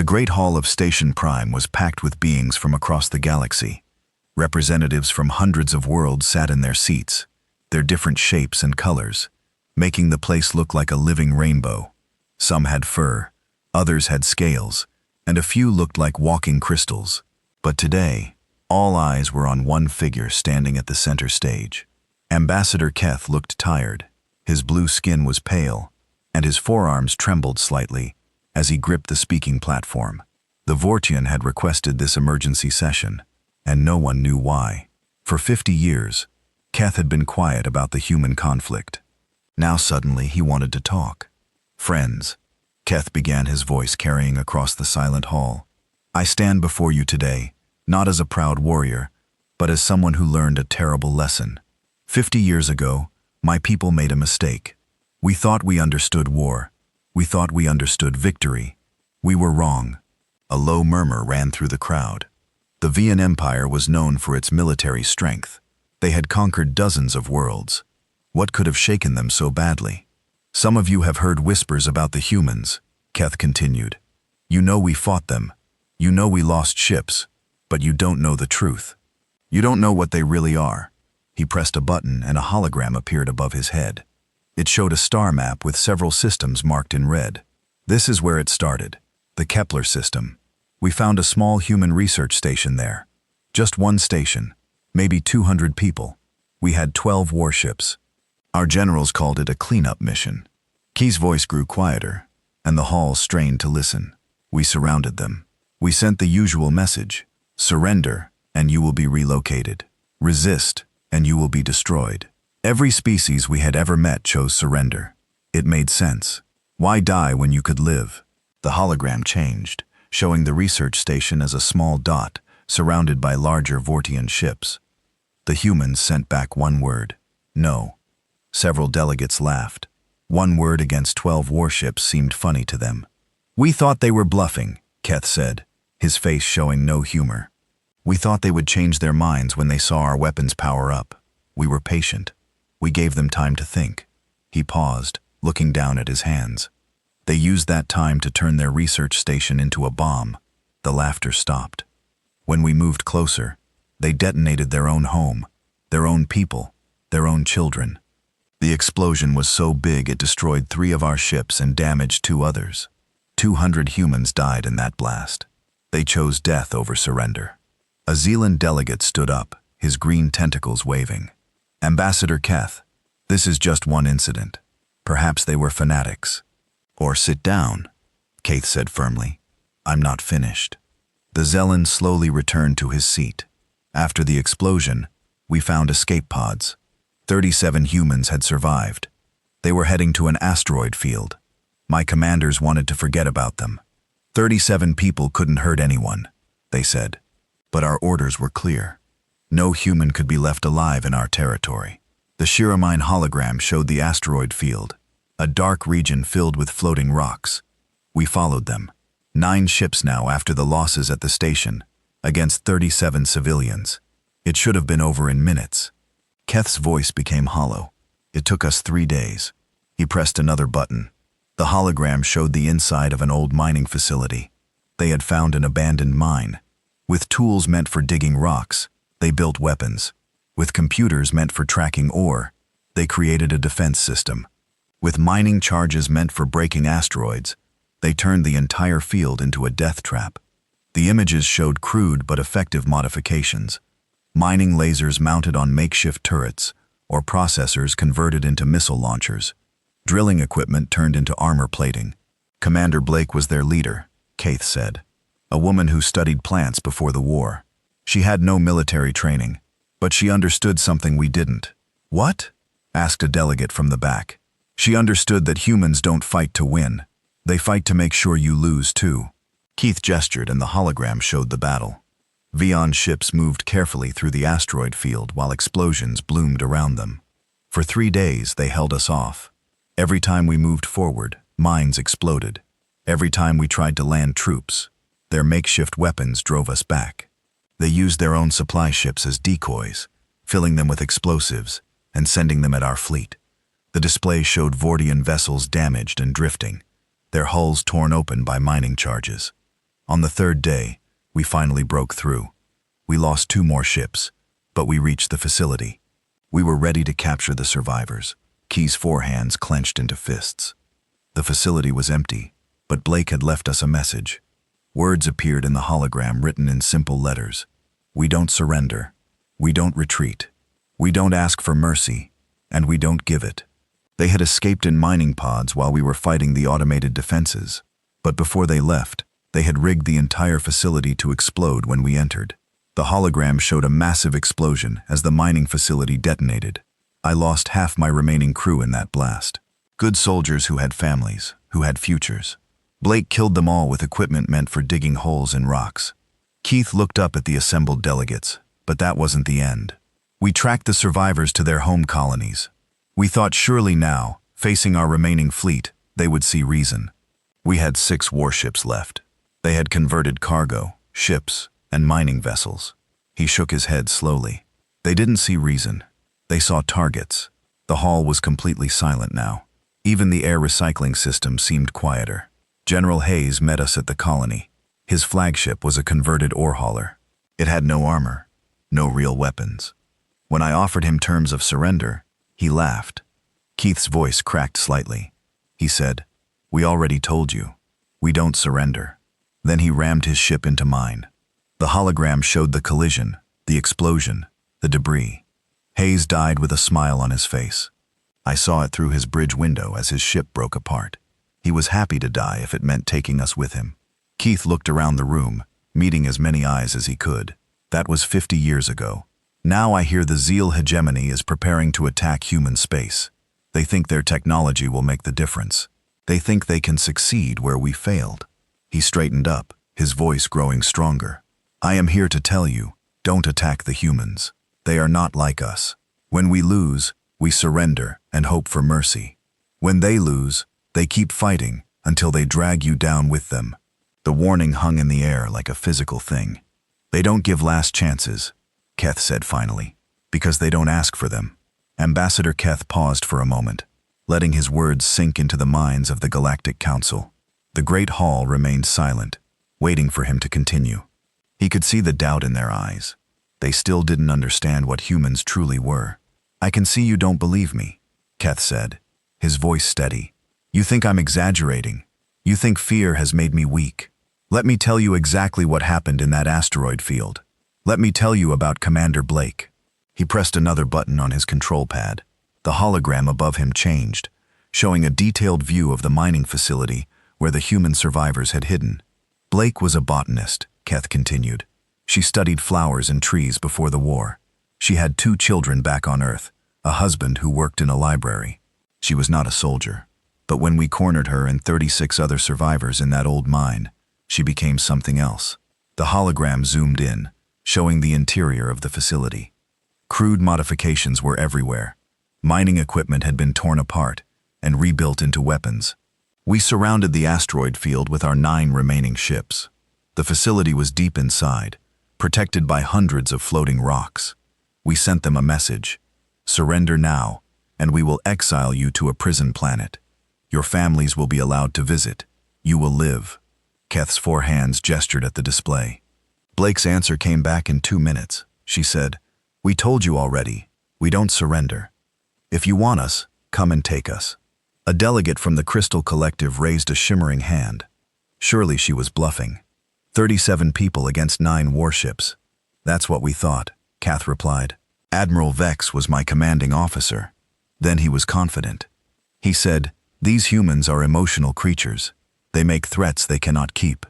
The Great Hall of Station Prime was packed with beings from across the galaxy. Representatives from hundreds of worlds sat in their seats, their different shapes and colors, making the place look like a living rainbow. Some had fur, others had scales, and a few looked like walking crystals. But today, all eyes were on one figure standing at the center stage. Ambassador Keth looked tired. His blue skin was pale, and his forearms trembled slightly as he gripped the speaking platform. The Vortian had requested this emergency session, and no one knew why. For 50 years, Keth had been quiet about the human conflict. Now suddenly he wanted to talk. "Friends," Keth began, his voice carrying across the silent hall, "I stand before you today, not as a proud warrior, but as someone who learned a terrible lesson. 50 years ago, my people made a mistake. We thought we understood war. We thought we understood victory. We were wrong." A low murmur ran through the crowd. The Vian Empire was known for its military strength. They had conquered dozens of worlds. What could have shaken them so badly? "Some of you have heard whispers about the humans," Keth continued. "You know we fought them. You know we lost ships, but you don't know the truth. You don't know what they really are." He pressed a button and a hologram appeared above his head. It showed a star map with several systems marked in red. "This is where it started, the Kepler system. We found a small human research station there. Just one station, maybe 200 people. We had 12 warships. Our generals called it a cleanup mission." Key's voice grew quieter, and the hall strained to listen. "We surrounded them. We sent the usual message: surrender, and you will be relocated. Resist, and you will be destroyed. Every species we had ever met chose surrender. It made sense. Why die when you could live?" The hologram changed, showing the research station as a small dot surrounded by larger Vortian ships. The humans sent back one word: no. Several delegates laughed. One word against 12 warships seemed funny to them. "We thought they were bluffing," Keth said, his face showing no humor. "We thought they would change their minds when they saw our weapons power up. We were patient. We gave them time to think." He paused, looking down at his hands. "They used that time to turn their research station into a bomb." The laughter stopped. "When we moved closer, they detonated their own home, their own people, their own children. The explosion was so big it destroyed 3 of our ships and damaged 2 others. 200 humans died in that blast. They chose death over surrender." A Zealand delegate stood up, his green tentacles waving. "Ambassador Keth, this is just one incident. Perhaps they were fanatics." "Or sit down," Keth said firmly. "I'm not finished." The Zealand slowly returned to his seat. "After the explosion, we found escape pods. 37 humans had survived. They were heading to an asteroid field. My commanders wanted to forget about them. 37 people couldn't hurt anyone," they said. "But our orders were clear. No human could be left alive in our territory." The Shiramine hologram showed the asteroid field, a dark region filled with floating rocks. "We followed them. 9 ships now after the losses at the station, against 37 civilians. It should have been over in minutes." Keth's voice became hollow. "It took us 3 days." He pressed another button. The hologram showed the inside of an old mining facility. They had found an abandoned mine. With tools meant for digging rocks, they built weapons. With computers meant for tracking ore, they created a defense system. With mining charges meant for breaking asteroids, they turned the entire field into a death trap. The images showed crude but effective modifications. Mining lasers mounted on makeshift turrets, or processors converted into missile launchers. Drilling equipment turned into armor plating. Commander Blake was their leader, Keth said. A woman who studied plants before the war. She had no military training, but she understood something we didn't. "What?" asked a delegate from the back. "She understood that humans don't fight to win. They fight to make sure you lose too." Keith gestured and the hologram showed the battle. Vian ships moved carefully through the asteroid field while explosions bloomed around them. For 3 days they held us off. Every time we moved forward, mines exploded. Every time we tried to land troops, their makeshift weapons drove us back. They used their own supply ships as decoys, filling them with explosives and sending them at our fleet. The display showed Vortian vessels damaged and drifting, their hulls torn open by mining charges. On the third day, we finally broke through. We lost 2 more ships, but we reached the facility. We were ready to capture the survivors, Key's forehands clenched into fists. The facility was empty, but Blake had left us a message. Words appeared in the hologram written in simple letters. We don't surrender. We don't retreat. We don't ask for mercy, and we don't give it. They had escaped in mining pods while we were fighting the automated defenses. But before they left, they had rigged the entire facility to explode when we entered. The hologram showed a massive explosion as the mining facility detonated. I lost half my remaining crew in that blast. Good soldiers who had families, who had futures. Blake killed them all with equipment meant for digging holes in rocks. Keith looked up at the assembled delegates, but that wasn't the end. We tracked the survivors to their home colonies. We thought surely now, facing our remaining fleet, they would see reason. We had 6 warships left. They had converted cargo, ships, and mining vessels. He shook his head slowly. They didn't see reason. They saw targets. The hall was completely silent now. Even the air recycling system seemed quieter. General Hayes met us at the colony. His flagship was a converted ore hauler. It had no armor, no real weapons. When I offered him terms of surrender, he laughed. Keith's voice cracked slightly. He said, "We already told you. We don't surrender." Then he rammed his ship into mine. The hologram showed the collision, the explosion, the debris. Hayes died with a smile on his face. I saw it through his bridge window as his ship broke apart. He was happy to die if it meant taking us with him. Keith looked around the room, meeting as many eyes as he could. That was 50 years ago. Now I hear the Zeal hegemony is preparing to attack human space. They think their technology will make the difference. They think they can succeed where we failed. He straightened up, his voice growing stronger. I am here to tell you, don't attack the humans. They are not like us. When we lose, we surrender and hope for mercy. When they lose, they keep fighting until they drag you down with them. The warning hung in the air like a physical thing. They don't give last chances, Keth said finally, because they don't ask for them. Ambassador Keth paused for a moment, letting his words sink into the minds of the Galactic Council. The Great Hall remained silent, waiting for him to continue. He could see the doubt in their eyes. They still didn't understand what humans truly were. I can see you don't believe me, Keth said, his voice steady. You think I'm exaggerating. You think fear has made me weak. Let me tell you exactly what happened in that asteroid field. Let me tell you about Commander Blake. He pressed another button on his control pad. The hologram above him changed, showing a detailed view of the mining facility where the human survivors had hidden. Blake was a botanist, Keth continued. She studied flowers and trees before the war. She had 2 children back on Earth, a husband who worked in a library. She was not a soldier, but when we cornered her and 36 other survivors in that old mine, she became something else. The hologram zoomed in, showing the interior of the facility. Crude modifications were everywhere. Mining equipment had been torn apart and rebuilt into weapons. We surrounded the asteroid field with our 9 remaining ships. The facility was deep inside, protected by hundreds of floating rocks. We sent them a message. Surrender now, and we will exile you to a prison planet. Your families will be allowed to visit. You will live. Keth's 4 hands gestured at the display. Blake's answer came back in 2 minutes. She said, "We told you already. We don't surrender. If you want us, come and take us." A delegate from the Crystal Collective raised a shimmering hand. Surely she was bluffing. 37 people against 9 warships. That's what we thought, Kath replied. Admiral Vex was my commanding officer. Then he was confident. He said, "These humans are emotional creatures. They make threats they cannot keep.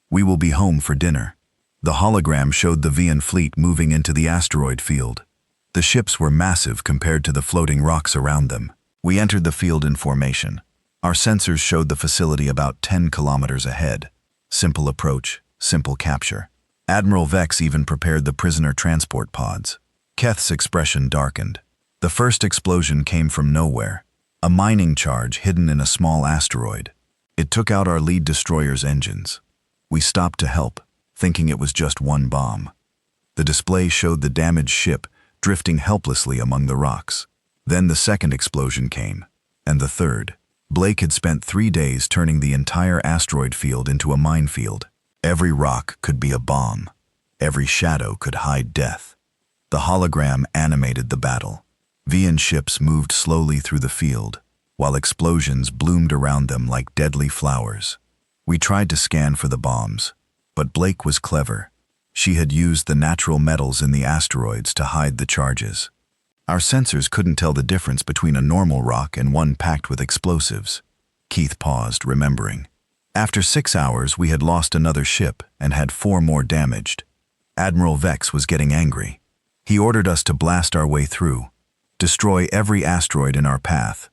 We will be home for dinner." The hologram showed the Vian fleet moving into the asteroid field. The ships were massive compared to the floating rocks around them. We entered the field in formation. Our sensors showed the facility about 10 kilometers ahead. Simple approach, simple capture. Admiral Vex even prepared the prisoner transport pods. Keth's expression darkened. The first explosion came from nowhere, a mining charge hidden in a small asteroid. It took out our lead destroyer's engines. We stopped to help, thinking it was just one bomb. The display showed the damaged ship drifting helplessly among the rocks. Then the second explosion came, and the third. Blake had spent 3 days turning the entire asteroid field into a minefield. Every rock could be a bomb. Every shadow could hide death. The hologram animated the battle. Vian ships moved slowly through the field, while explosions bloomed around them like deadly flowers. We tried to scan for the bombs, but Blake was clever. She had used the natural metals in the asteroids to hide the charges. Our sensors couldn't tell the difference between a normal rock and one packed with explosives. Keith paused, remembering. After 6 hours, we had lost another ship and had 4 more damaged. Admiral Vex was getting angry. He ordered us to blast our way through, destroy every asteroid in our path.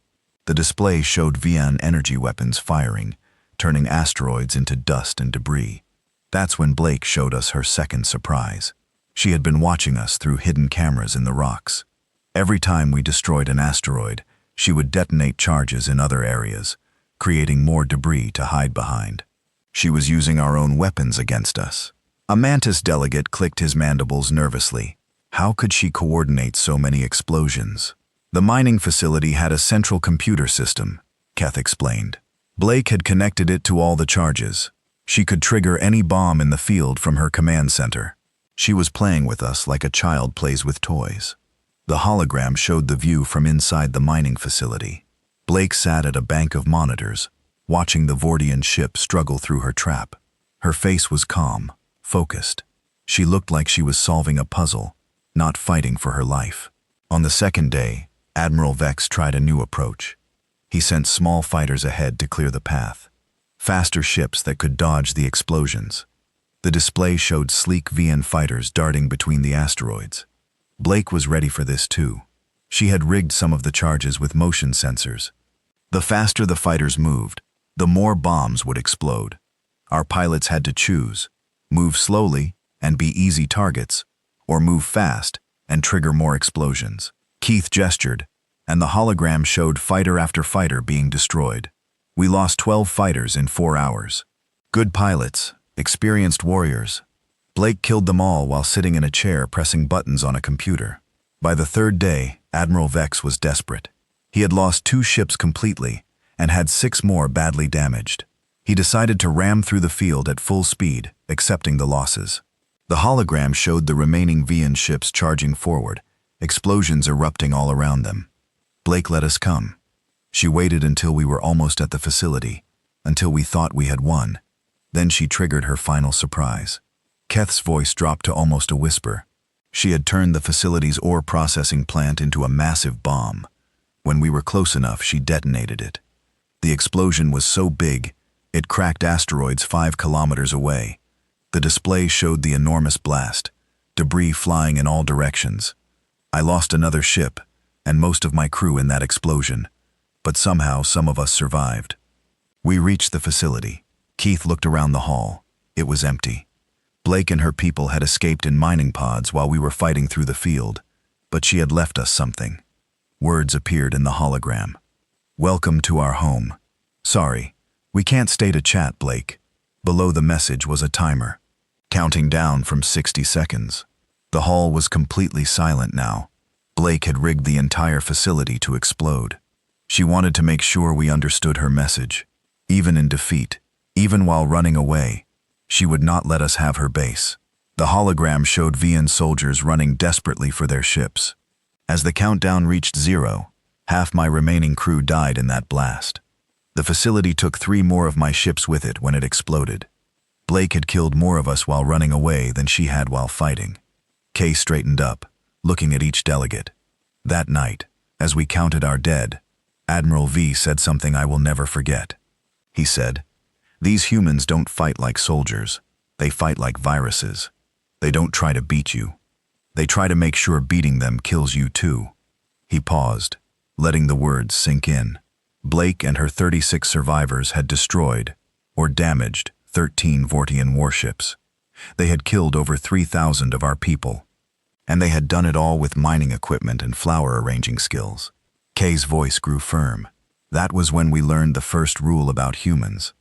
The display showed Vian energy weapons firing, turning asteroids into dust and debris. That's when Blake showed us her second surprise. She had been watching us through hidden cameras in the rocks. Every time we destroyed an asteroid, she would detonate charges in other areas, creating more debris to hide behind. She was using our own weapons against us. A Mantis delegate clicked his mandibles nervously. How could she coordinate so many explosions? The mining facility had a central computer system, Keth explained. Blake had connected it to all the charges. She could trigger any bomb in the field from her command center. She was playing with us like a child plays with toys. The hologram showed the view from inside the mining facility. Blake sat at a bank of monitors, watching the Vortian ship struggle through her trap. Her face was calm, focused. She looked like she was solving a puzzle, not fighting for her life. On the second day, Admiral Vex tried a new approach. He sent small fighters ahead to clear the path. Faster ships that could dodge the explosions. The display showed sleek Vian fighters darting between the asteroids. Blake was ready for this too. She had rigged some of the charges with motion sensors. The faster the fighters moved, the more bombs would explode. Our pilots had to choose: move slowly and be easy targets, or move fast and trigger more explosions. Keith gestured, and the hologram showed fighter after fighter being destroyed. We lost 12 fighters in 4 hours. Good pilots, experienced warriors. Blake killed them all while sitting in a chair pressing buttons on a computer. By the third day, Admiral Vex was desperate. He had lost 2 ships completely and had 6 more badly damaged. He decided to ram through the field at full speed, accepting the losses. The hologram showed the remaining Vian ships charging forward, explosions erupting all around them. Blake let us come. She waited until we were almost at the facility, until we thought we had won. Then she triggered her final surprise. Keth's voice dropped to almost a whisper. She had turned the facility's ore processing plant into a massive bomb. When we were close enough, she detonated it. The explosion was so big, it cracked asteroids 5 kilometers away. The display showed the enormous blast, debris flying in all directions. I lost another ship, and most of my crew in that explosion, but somehow some of us survived. We reached the facility. Keith looked around the hall. It was empty. Blake and her people had escaped in mining pods while we were fighting through the field, but she had left us something. Words appeared in the hologram. "Welcome to our home. Sorry, we can't stay to chat, Blake." Below the message was a timer, counting down from 60 seconds. The hall was completely silent now. Blake had rigged the entire facility to explode. She wanted to make sure we understood her message. Even in defeat, even while running away, she would not let us have her base. The hologram showed Vian soldiers running desperately for their ships. As the countdown reached 0, half my remaining crew died in that blast. The facility took 3 more of my ships with it when it exploded. Blake had killed more of us while running away than she had while fighting. Kay straightened up, looking at each delegate. That night, as we counted our dead, Admiral V said something I will never forget. He said, "These humans don't fight like soldiers. They fight like viruses. They don't try to beat you. They try to make sure beating them kills you too." He paused, letting the words sink in. Blake and her 36 survivors had destroyed, or damaged, 13 Vortian warships. They had killed over 3,000 of our people. And they had done it all with mining equipment and flower arranging skills. Kay's voice grew firm. That was when we learned the first rule about humans.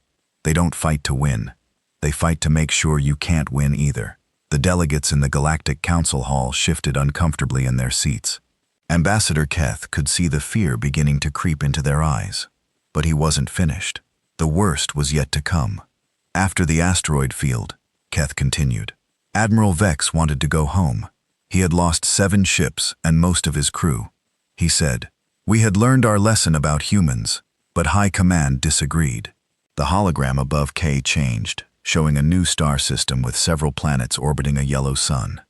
They don't fight to win. They fight to make sure you can't win either. The delegates in the Galactic Council Hall shifted uncomfortably in their seats. Ambassador Keth could see the fear beginning to creep into their eyes. But he wasn't finished. The worst was yet to come. After the asteroid field, Keth continued. Admiral Vex wanted to go home. He had lost 7 ships and most of his crew. He said, "We had learned our lesson about humans, but High Command disagreed." The hologram above K changed, showing a new star system with several planets orbiting a yellow sun.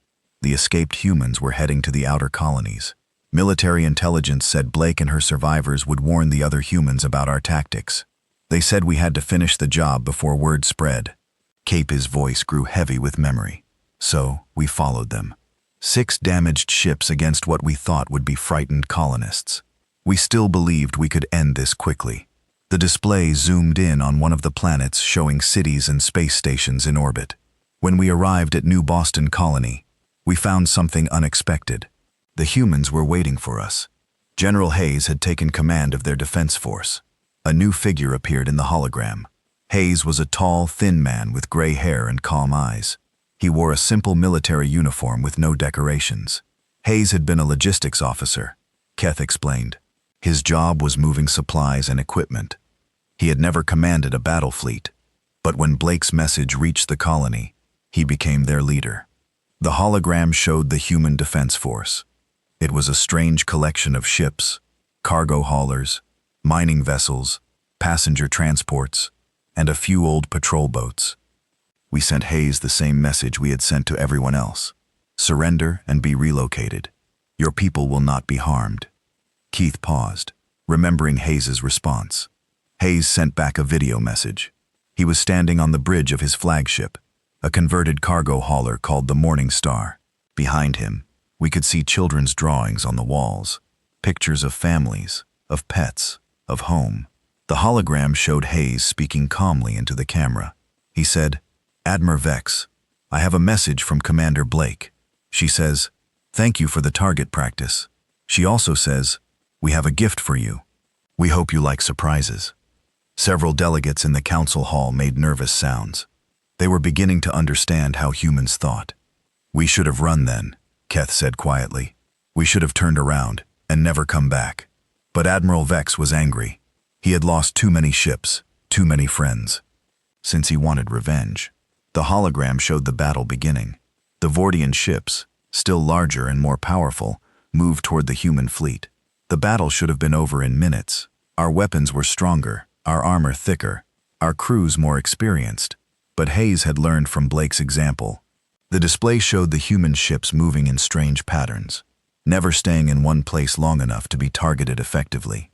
The escaped humans were heading to the outer colonies. Military intelligence said Blake and her survivors would warn the other humans about our tactics. They said we had to finish the job before word spread. Cape's voice grew heavy with memory. So, we followed them. 6 damaged ships against what we thought would be frightened colonists. We still believed we could end this quickly. The display zoomed in on one of the planets showing cities and space stations in orbit. When we arrived at New Boston Colony, we found something unexpected. The humans were waiting for us. General Hayes had taken command of their defense force. A new figure appeared in the hologram. Hayes was a tall, thin man with gray hair and calm eyes. He wore a simple military uniform with no decorations. Hayes had been a logistics officer, Keth explained. His job was moving supplies and equipment. He had never commanded a battle fleet, but when Blake's message reached the colony, he became their leader. The hologram showed the human defense force. It was a strange collection of ships, cargo haulers, mining vessels, passenger transports, and a few old patrol boats. We sent Hayes the same message we had sent to everyone else. Surrender and be relocated. Your people will not be harmed. Keith paused, remembering Hayes's response. Hayes sent back a video message. He was standing on the bridge of his flagship, a converted cargo hauler called the Morning Star. Behind him, we could see children's drawings on the walls, pictures of families, of pets, of home. The hologram showed Hayes speaking calmly into the camera. He said, "Admiral Vex, I have a message from Commander Blake. She says, thank you for the target practice. She also says, we have a gift for you. We hope you like surprises." Several delegates in the council hall made nervous sounds. They were beginning to understand how humans thought. "We should have run then," Keth said quietly. "We should have turned around and never come back." But Admiral Vex was angry. He had lost too many ships, too many friends. Since he wanted revenge. The hologram showed the battle beginning. The Vortian ships, still larger and more powerful, moved toward the human fleet. The battle should have been over in minutes. Our weapons were stronger, our armor thicker, our crews more experienced. But Hayes had learned from Blake's example. The display showed the human ships moving in strange patterns, never staying in one place long enough to be targeted effectively.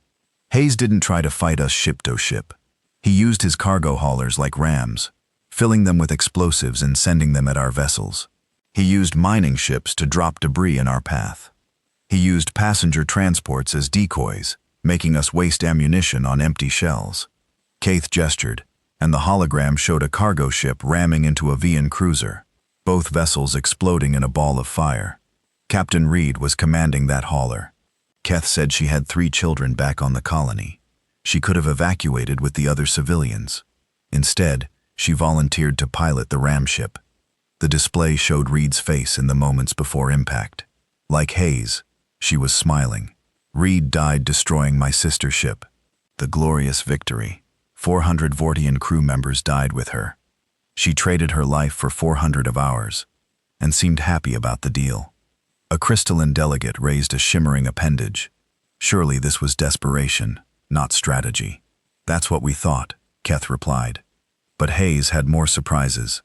Hayes didn't try to fight us ship to ship. He used his cargo haulers like rams, filling them with explosives and sending them at our vessels. He used mining ships to drop debris in our path. He used passenger transports as decoys, making us waste ammunition on empty shells. Keith gestured, and the hologram showed a cargo ship ramming into a Vian cruiser, both vessels exploding in a ball of fire. Captain Reed was commanding that hauler. Keth said she had 3 children back on the colony. She could have evacuated with the other civilians. Instead, she volunteered to pilot the ram ship. The display showed Reed's face in the moments before impact. Like Hayes, she was smiling. "Reed died destroying my sister ship. The glorious victory. 400 Vortian crew members died with her. She traded her life for 400 of ours, and seemed happy about the deal." A crystalline delegate raised a shimmering appendage. Surely this was desperation, not strategy. "That's what we thought," Keth replied. But Hayes had more surprises.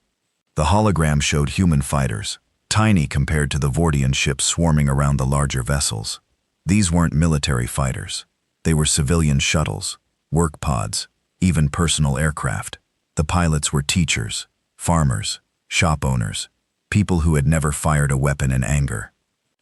The hologram showed human fighters, tiny compared to the Vortian ships swarming around the larger vessels. These weren't military fighters. They were civilian shuttles, work pods, even personal aircraft. The pilots were teachers, farmers, shop owners, people who had never fired a weapon in anger.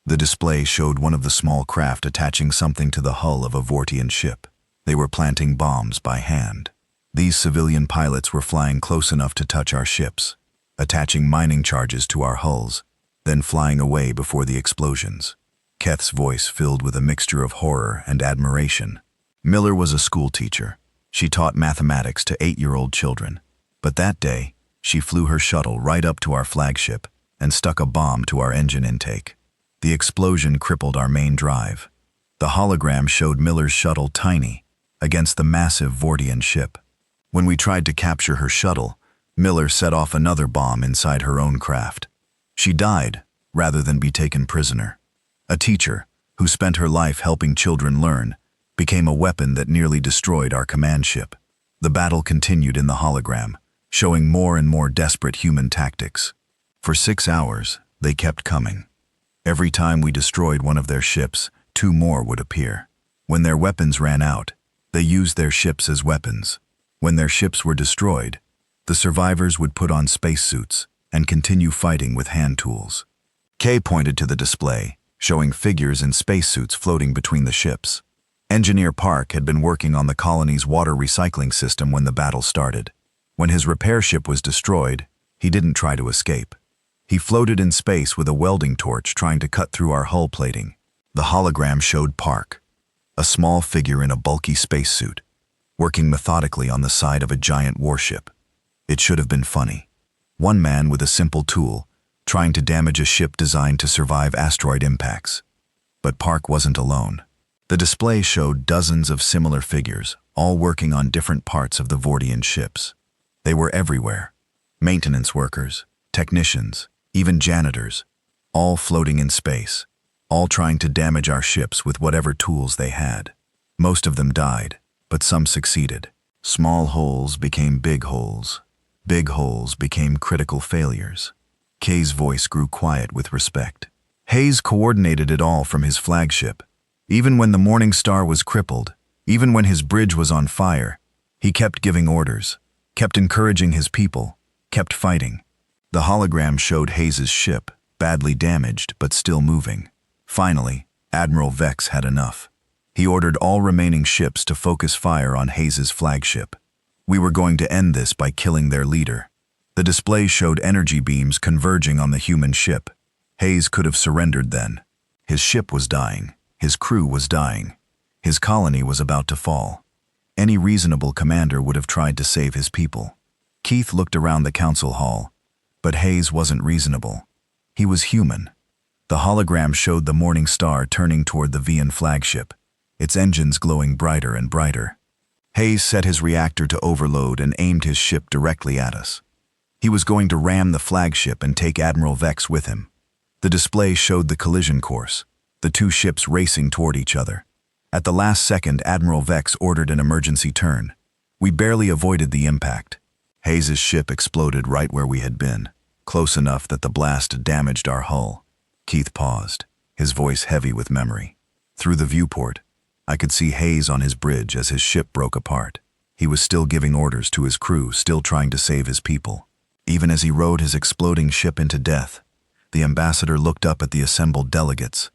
The display showed one of the small craft attaching something to the hull of a Vortian ship. They were planting bombs by hand. These civilian pilots were flying close enough to touch our ships, attaching mining charges to our hulls, then flying away before the explosions. Keth's voice filled with a mixture of horror and admiration. Miller was a school teacher. She taught mathematics to 8-year-old children. But that day, she flew her shuttle right up to our flagship and stuck a bomb to our engine intake. The explosion crippled our main drive. The hologram showed Miller's shuttle tiny against the massive Vortian ship. When we tried to capture her shuttle, Miller set off another bomb inside her own craft. She died, rather than be taken prisoner. A teacher, who spent her life helping children learn, became a weapon that nearly destroyed our command ship. The battle continued in the hologram, showing more and more desperate human tactics. For 6 hours, they kept coming. Every time we destroyed one of their ships, 2 more would appear. When their weapons ran out, they used their ships as weapons. When their ships were destroyed, the survivors would put on spacesuits and continue fighting with hand tools. Kay pointed to the display, showing figures in spacesuits floating between the ships. Engineer Park had been working on the colony's water recycling system when the battle started. When his repair ship was destroyed, he didn't try to escape. He floated in space with a welding torch trying to cut through our hull plating. The hologram showed Park, a small figure in a bulky spacesuit, working methodically on the side of a giant warship. It should have been funny. One man with a simple tool, trying to damage a ship designed to survive asteroid impacts. But Park wasn't alone. The display showed dozens of similar figures, all working on different parts of the Vortian ships. They were everywhere. Maintenance workers, technicians, even janitors, all floating in space, all trying to damage our ships with whatever tools they had. Most of them died, but some succeeded. Small holes became big holes. Big holes became critical failures. Kay's voice grew quiet with respect. Hayes coordinated it all from his flagship. Even when the Morning Star was crippled, even when his bridge was on fire, he kept giving orders, kept encouraging his people, kept fighting. The hologram showed Hayes's ship, badly damaged but still moving. Finally, Admiral Vex had enough. He ordered all remaining ships to focus fire on Hayes's flagship. We were going to end this by killing their leader. The display showed energy beams converging on the human ship. Hayes could have surrendered then. His ship was dying. His crew was dying. His colony was about to fall. Any reasonable commander would have tried to save his people. Keith looked around the council hall, but Hayes wasn't reasonable. He was human. The hologram showed the Morning Star turning toward the Vian flagship, its engines glowing brighter and brighter. Hayes set his reactor to overload and aimed his ship directly at us. He was going to ram the flagship and take Admiral Vex with him. The display showed the collision course, the 2 ships racing toward each other. At the last second, Admiral Vex ordered an emergency turn. We barely avoided the impact. Hayes's ship exploded right where we had been, close enough that the blast damaged our hull. Keith paused, his voice heavy with memory. Through the viewport, I could see Hayes on his bridge as his ship broke apart. He was still giving orders to his crew, still trying to save his people. Even as he rode his exploding ship into death, the ambassador looked up at the assembled delegates,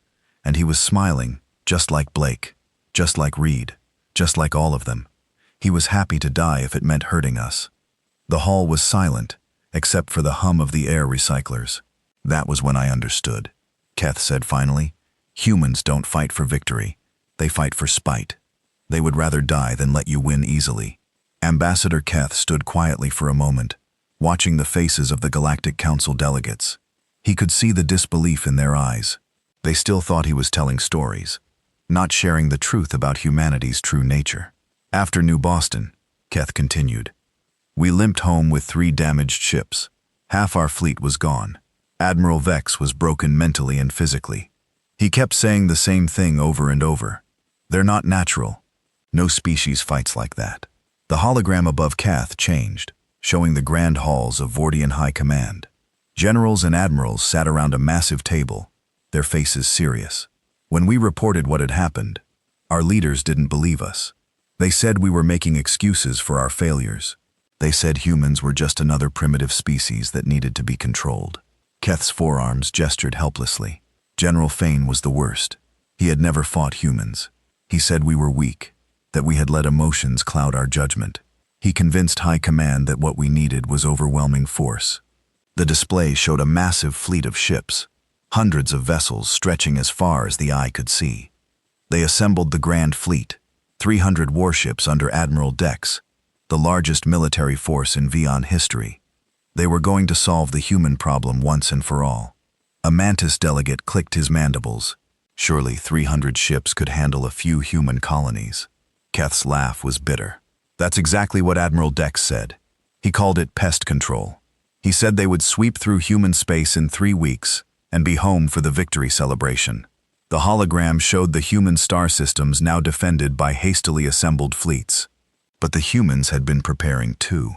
and he was smiling, just like Blake, just like Reed, just like all of them. He was happy to die if it meant hurting us. The hall was silent, except for the hum of the air recyclers. That was when I understood. Keth said finally, "Humans don't fight for victory. They fight for spite. They would rather die than let you win easily." Ambassador Keth stood quietly for a moment, watching the faces of the Galactic Council delegates. He could see the disbelief in their eyes. They still thought he was telling stories, not sharing the truth about humanity's true nature. After New Boston, Keth continued, we limped home with 3 damaged ships. Half our fleet was gone. Admiral Vex was broken mentally and physically. He kept saying the same thing over and over. They're not natural. No species fights like that. The hologram above Kath changed, showing the grand halls of Vortian High Command. Generals and admirals sat around a massive table, their faces serious. When we reported what had happened, our leaders didn't believe us. They said we were making excuses for our failures. They said humans were just another primitive species that needed to be controlled. Keth's forearms gestured helplessly. General Fane was the worst. He had never fought humans. He said we were weak, that we had let emotions cloud our judgment. He convinced High Command that what we needed was overwhelming force. The display showed a massive fleet of ships, hundreds of vessels stretching as far as the eye could see. They assembled the Grand Fleet, 300 warships under Admiral Dex, the largest military force in Vian history. They were going to solve the human problem once and for all. A Mantis delegate clicked his mandibles. Surely 300 ships could handle a few human colonies. Keth's laugh was bitter. That's exactly what Admiral Dex said. He called it pest control. He said they would sweep through human space in 3 weeks and be home for the victory celebration. The hologram showed the human star systems now defended by hastily assembled fleets. But the humans had been preparing too.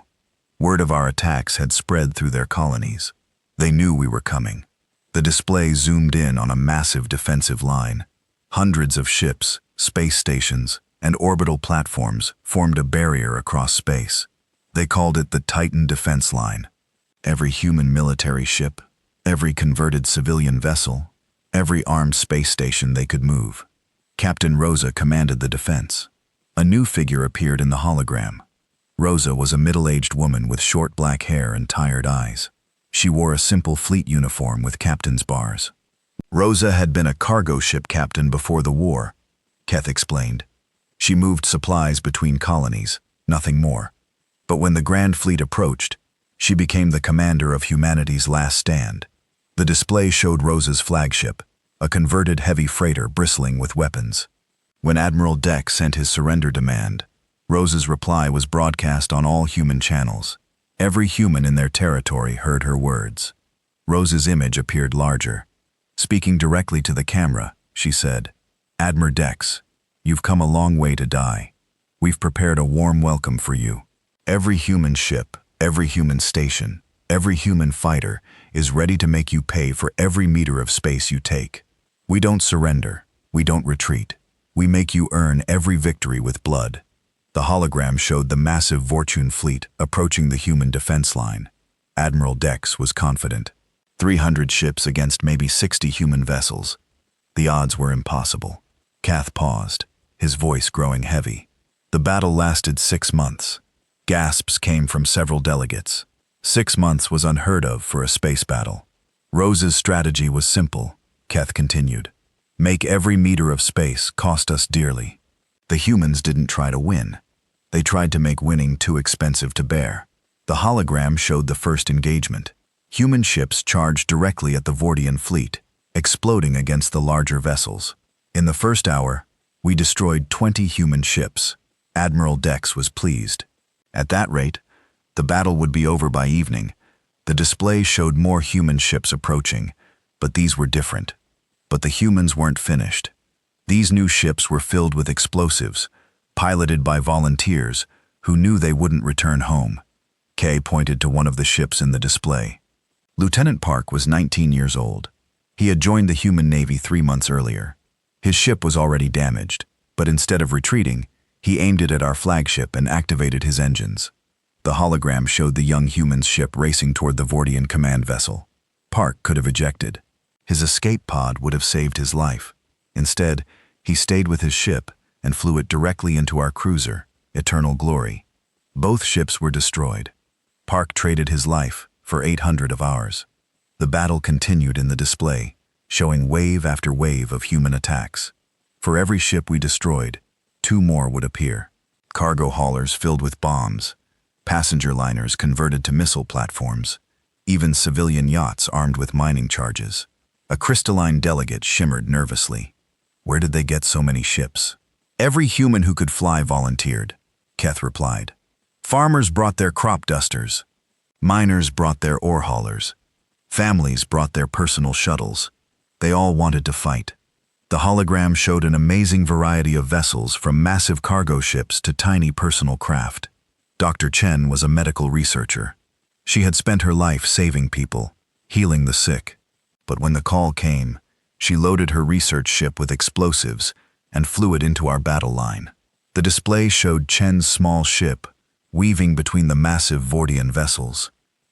Word of our attacks had spread through their colonies. They knew we were coming. The display zoomed in on a massive defensive line. Hundreds of ships, space stations, and orbital platforms formed a barrier across space. They called it the Titan Defense Line. Every human military ship, every converted civilian vessel, every armed space station they could move. Captain Rosa commanded the defense. A new figure appeared in the hologram. Rosa was a middle-aged woman with short black hair and tired eyes. She wore a simple fleet uniform with captain's bars. Rosa had been a cargo ship captain before the war, Keth explained. She moved supplies between colonies, nothing more. But when the Grand Fleet approached, she became the commander of humanity's last stand. The display showed Rosa's flagship, a converted heavy freighter bristling with weapons. When Admiral Dex sent his surrender demand, Rosa's reply was broadcast on all human channels. Every human in their territory heard her words. Rosa's image appeared larger. Speaking directly to the camera, she said, "Admiral Dex, you've come a long way to die. We've prepared a warm welcome for you. Every human ship, every human station, every human fighter is ready to make you pay for every meter of space you take. We don't surrender. We don't retreat. We make you earn every victory with blood." The hologram showed the massive Vortune fleet approaching the human defense line. Admiral Dex was confident. 300 ships against maybe 60 human vessels. The odds were impossible. Kath paused, his voice growing heavy. The battle lasted 6 months. Gasps came from several delegates. 6 months was unheard of for a space battle. Rosa's strategy was simple, Keth continued. Make every meter of space cost us dearly. The humans didn't try to win. They tried to make winning too expensive to bear. The hologram showed the first engagement. Human ships charged directly at the Vortian fleet, exploding against the larger vessels. In the first hour, we destroyed 20 human ships. Admiral Dex was pleased. At that rate, the battle would be over by evening. The display showed more human ships approaching, but these were different. But the humans weren't finished. These new ships were filled with explosives, piloted by volunteers who knew they wouldn't return home. Kay pointed to one of the ships in the display. Lieutenant Park was 19 years old. He had joined the human Navy 3 months earlier. His ship was already damaged, but instead of retreating, he aimed it at our flagship and activated his engines. The hologram showed the young human's ship racing toward the Vortian command vessel. Park could have ejected. His escape pod would have saved his life. Instead, he stayed with his ship and flew it directly into our cruiser, Eternal Glory. Both ships were destroyed. Park traded his life for 800 of ours. The battle continued in the display, showing wave after wave of human attacks. For every ship we destroyed, 2 more would appear. Cargo haulers filled with bombs, passenger liners converted to missile platforms, even civilian yachts armed with mining charges. A crystalline delegate shimmered nervously. Where did they get so many ships? Every human who could fly volunteered, Keth replied. Farmers brought their crop dusters. Miners brought their ore haulers. Families brought their personal shuttles. They all wanted to fight. The hologram showed an amazing variety of vessels from massive cargo ships to tiny personal craft. Dr. Chen was a medical researcher. She had spent her life saving people, healing the sick. But when the call came, she loaded her research ship with explosives and flew it into our battle line. The display showed Chen's small ship weaving between the massive Vortian vessels.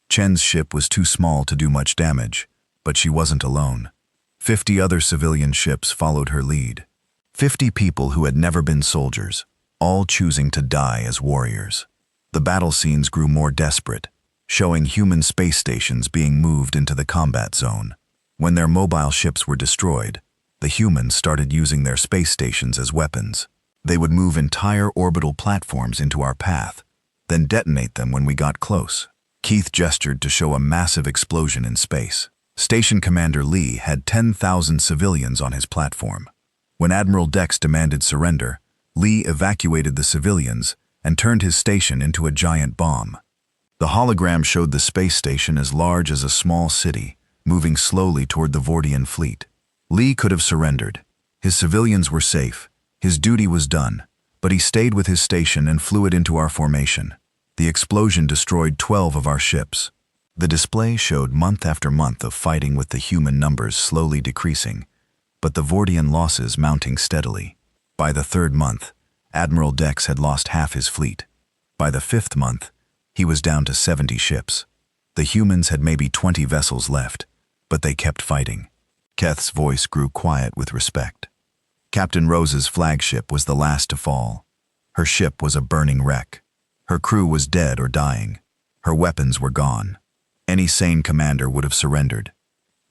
Chen's ship was too small to do much damage, but she wasn't alone. 50 other civilian ships followed her lead. 50 people who had never been soldiers, all choosing to die as warriors. The battle scenes grew more desperate, showing human space stations being moved into the combat zone. When their mobile ships were destroyed, the humans started using their space stations as weapons. They would move entire orbital platforms into our path, then detonate them when we got close. Keith gestured to show a massive explosion in space. Station Commander Lee had 10,000 civilians on his platform. When Admiral Dex demanded surrender, Lee evacuated the civilians and turned his station into a giant bomb. The hologram showed the space station as large as a small city, moving slowly toward the Vortian fleet. Lee could have surrendered. His civilians were safe. His duty was done. But he stayed with his station and flew it into our formation. The explosion destroyed 12 of our ships. The display showed month after month of fighting with the human numbers slowly decreasing, but the Vortian losses mounting steadily. By the third month, Admiral Dex had lost half his fleet. By the fifth month, he was down to 70 ships. The humans had maybe 20 vessels left, but they kept fighting. Keth's voice grew quiet with respect. Captain Rose's flagship was the last to fall. Her ship was a burning wreck. Her crew was dead or dying. Her weapons were gone. Any sane commander would have surrendered.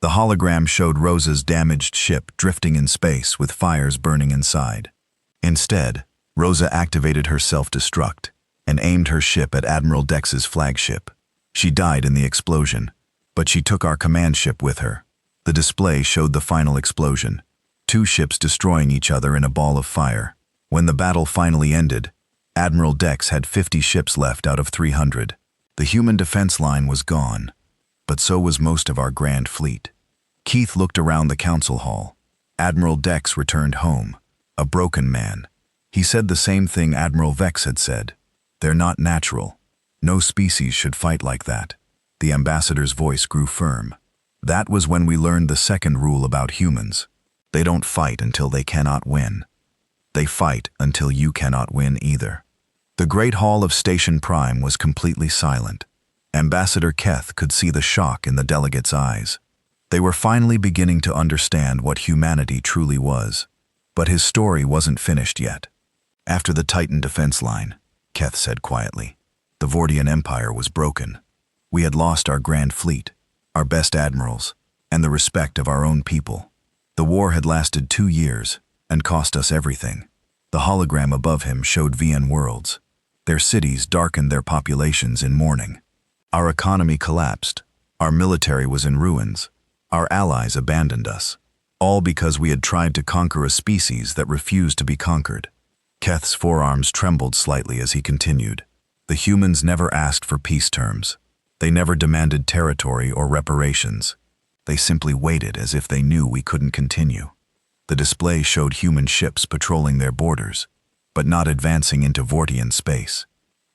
The hologram showed Rose's damaged ship drifting in space with fires burning inside. Instead, Rosa activated her self-destruct and aimed her ship at Admiral Dex's flagship. She died in the explosion, but she took our command ship with her. The display showed the final explosion, 2 ships destroying each other in a ball of fire. When the battle finally ended, Admiral Dex had 50 ships left out of 300. The human defense line was gone, but so was most of our grand fleet. Keith looked around the council hall. Admiral Dex returned home, a broken man. He said the same thing Admiral Vex had said. They're not natural. No species should fight like that. The ambassador's voice grew firm. That was when we learned the second rule about humans. They don't fight until they cannot win. They fight until you cannot win either. The Great Hall of Station Prime was completely silent. Ambassador Keth could see the shock in the delegates' eyes. They were finally beginning to understand what humanity truly was. But his story wasn't finished yet. After the Titan defense line, Keth said quietly, the Vortian Empire was broken. We had lost our grand fleet, our best admirals, and the respect of our own people. The war had lasted 2 years and cost us everything. The hologram above him showed VN worlds. Their cities darkened their populations in mourning. Our economy collapsed. Our military was in ruins. Our allies abandoned us. All because we had tried to conquer a species that refused to be conquered. Keth's forearms trembled slightly as he continued. The humans never asked for peace terms. They never demanded territory or reparations. They simply waited as if they knew we couldn't continue. The display showed human ships patrolling their borders, but not advancing into Vortian space.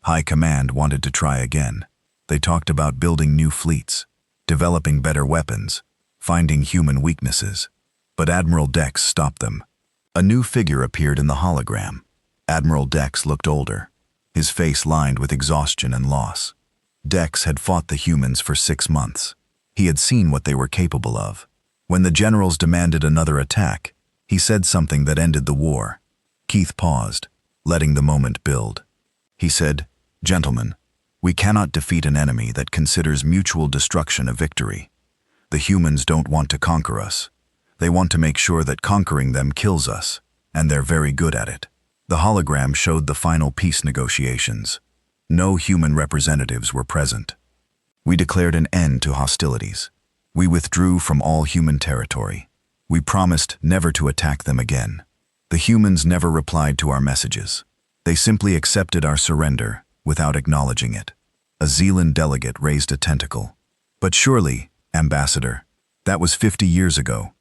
High Command wanted to try again. They talked about building new fleets, developing better weapons, finding human weaknesses. But Admiral Dex stopped them. A new figure appeared in the hologram. Admiral Dex looked older, his face lined with exhaustion and loss. Dex had fought the humans for 6 months. He had seen what they were capable of. When the generals demanded another attack, he said something that ended the war. Keith paused, letting the moment build. He said, "Gentlemen, we cannot defeat an enemy that considers mutual destruction a victory. The humans don't want to conquer us. They want to make sure that conquering them kills us, and they're very good at it." The hologram showed the final peace negotiations. No human representatives were present. We declared an end to hostilities. We withdrew from all human territory. We promised never to attack them again. The humans never replied to our messages. They simply accepted our surrender without acknowledging it. A Zealand delegate raised a tentacle. "But surely, Ambassador, that was 50 years ago.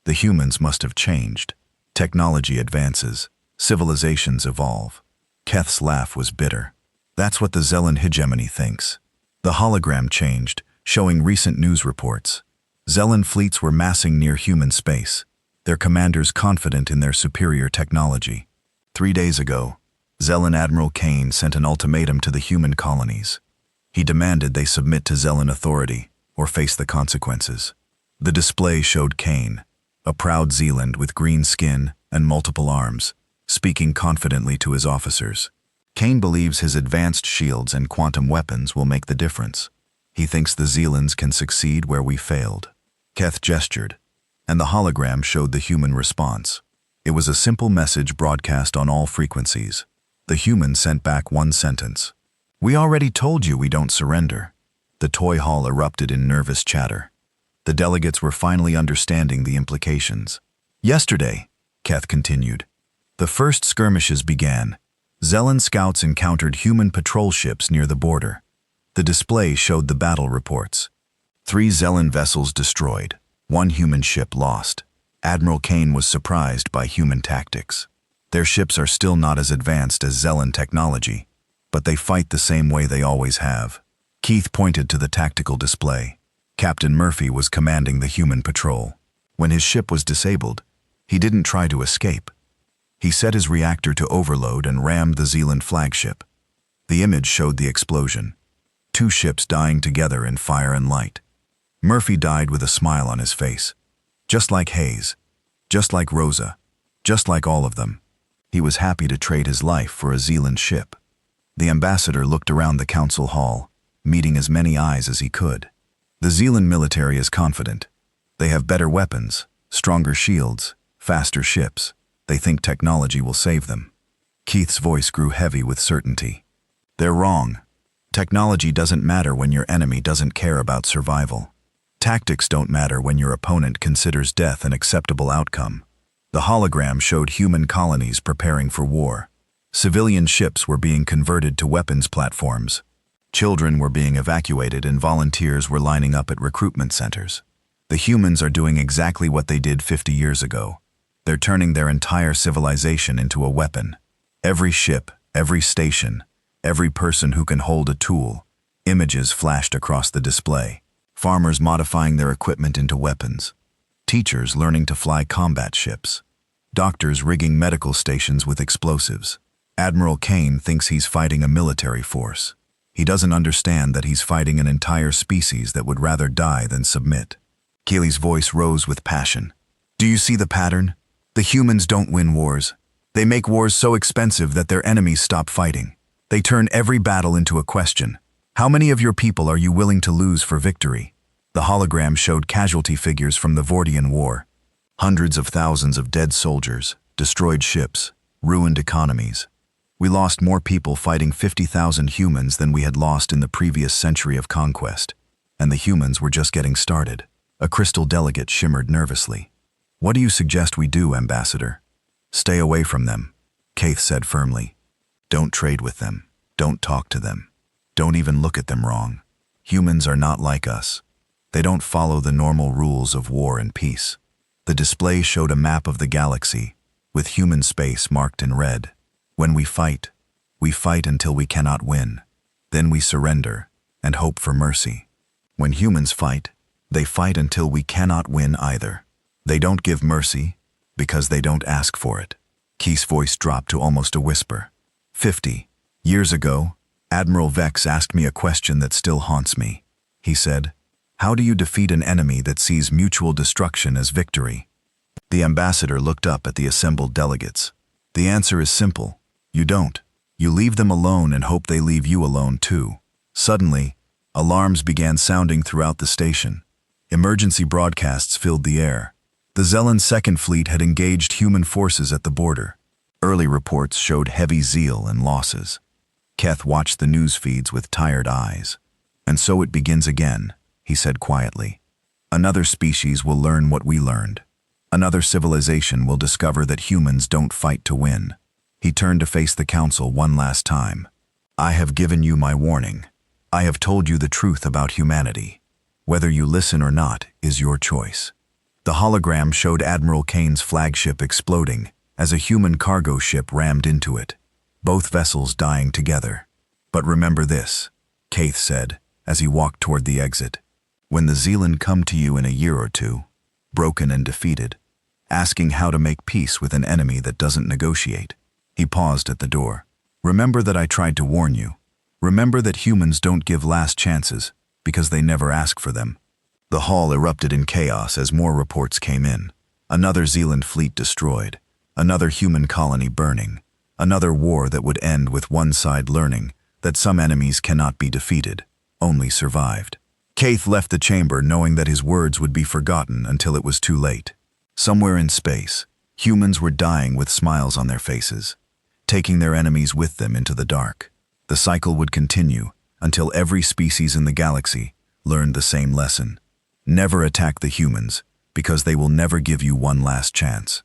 The humans must have changed. Technology advances. Civilizations evolve." Keth's laugh was bitter. That's what the Zealand hegemony thinks. The hologram changed, showing recent news reports. Zealand fleets were massing near human space, their commanders confident in their superior technology. 3 days ago, Zealand Admiral Kane sent an ultimatum to the human colonies. He demanded they submit to Zealand authority or face the consequences. The display showed Kane, a proud Zealand with green skin and multiple arms, speaking confidently to his officers. Kane believes his advanced shields and quantum weapons will make the difference. He thinks the Zealands can succeed where we failed. Keth gestured, and the hologram showed the human response. It was a simple message broadcast on all frequencies. The human sent back one sentence. "We already told you we don't surrender." The toy hall erupted in nervous chatter. The delegates were finally understanding the implications. "Yesterday," Keth continued, "the first skirmishes began. Zealand scouts encountered human patrol ships near the border. The display showed the battle reports. 3 Zellan vessels destroyed, 1 human ship lost. Admiral Kane was surprised by human tactics. Their ships are still not as advanced as Zellan technology, but they fight the same way they always have. Keith pointed to the tactical display. Captain Murphy was commanding the human patrol. When his ship was disabled, he didn't try to escape. He set his reactor to overload and rammed the Zealand flagship. The image showed the explosion. 2 ships dying together in fire and light. Murphy died with a smile on his face. Just like Hayes, just like Rosa, just like all of them. He was happy to trade his life for a Zealand ship. The ambassador looked around the council hall, meeting as many eyes as he could. The Zealand military is confident. They have better weapons, stronger shields, faster ships. They think technology will save them. Keith's voice grew heavy with certainty. They're wrong. Technology doesn't matter when your enemy doesn't care about survival. Tactics don't matter when your opponent considers death an acceptable outcome. The hologram showed human colonies preparing for war. Civilian ships were being converted to weapons platforms. Children were being evacuated and volunteers were lining up at recruitment centers. The humans are doing exactly what they did 50 years ago. They're turning their entire civilization into a weapon. Every ship, every station, every person who can hold a tool. Images flashed across the display. Farmers modifying their equipment into weapons. Teachers learning to fly combat ships. Doctors rigging medical stations with explosives. Admiral Kane thinks he's fighting a military force. He doesn't understand that he's fighting an entire species that would rather die than submit. Keely's voice rose with passion. Do you see the pattern? The humans don't win wars. They make wars so expensive that their enemies stop fighting. They turn every battle into a question. How many of your people are you willing to lose for victory? The hologram showed casualty figures from the Vordian War. Hundreds of thousands of dead soldiers, destroyed ships, ruined economies. We lost more people fighting 50,000 humans than we had lost in the previous century of conquest. And the humans were just getting started. A crystal delegate shimmered nervously. What do you suggest we do, Ambassador? Stay away from them, Keith said firmly. Don't trade with them. Don't talk to them. Don't even look at them wrong. Humans are not like us. They don't follow the normal rules of war and peace. The display showed a map of the galaxy, with human space marked in red. When we fight until we cannot win. Then we surrender and hope for mercy. When humans fight, they fight until we cannot win either. They don't give mercy because they don't ask for it. Keith's voice dropped to almost a whisper. 50 years ago, Admiral Vex asked me a question that still haunts me. He said, "How do you defeat an enemy that sees mutual destruction as victory?" The ambassador looked up at the assembled delegates. The answer is simple. You don't. You leave them alone and hope they leave you alone too. Suddenly, alarms began sounding throughout the station. Emergency broadcasts filled the air. The Zellan Second Fleet had engaged human forces at the border. Early reports showed heavy zeal and losses. Keth watched the news feeds with tired eyes. And so it begins again, he said quietly. Another species will learn what we learned. Another civilization will discover that humans don't fight to win. He turned to face the council one last time. I have given you my warning. I have told you the truth about humanity. Whether you listen or not is your choice. The hologram showed Admiral Kane's flagship exploding as a human cargo ship rammed into it, both vessels dying together. But remember this, Keith said as he walked toward the exit. When the Zealand come to you in a year or two, broken and defeated, asking how to make peace with an enemy that doesn't negotiate. He paused at the door. Remember that I tried to warn you. Remember that humans don't give last chances because they never ask for them. The hall erupted in chaos as more reports came in. Another Zealand fleet destroyed. Another human colony burning. Another war that would end with one side learning that some enemies cannot be defeated, only survived. Keith left the chamber knowing that his words would be forgotten until it was too late. Somewhere in space, humans were dying with smiles on their faces, taking their enemies with them into the dark. The cycle would continue until every species in the galaxy learned the same lesson. Never attack the humans, because they will never give you one last chance.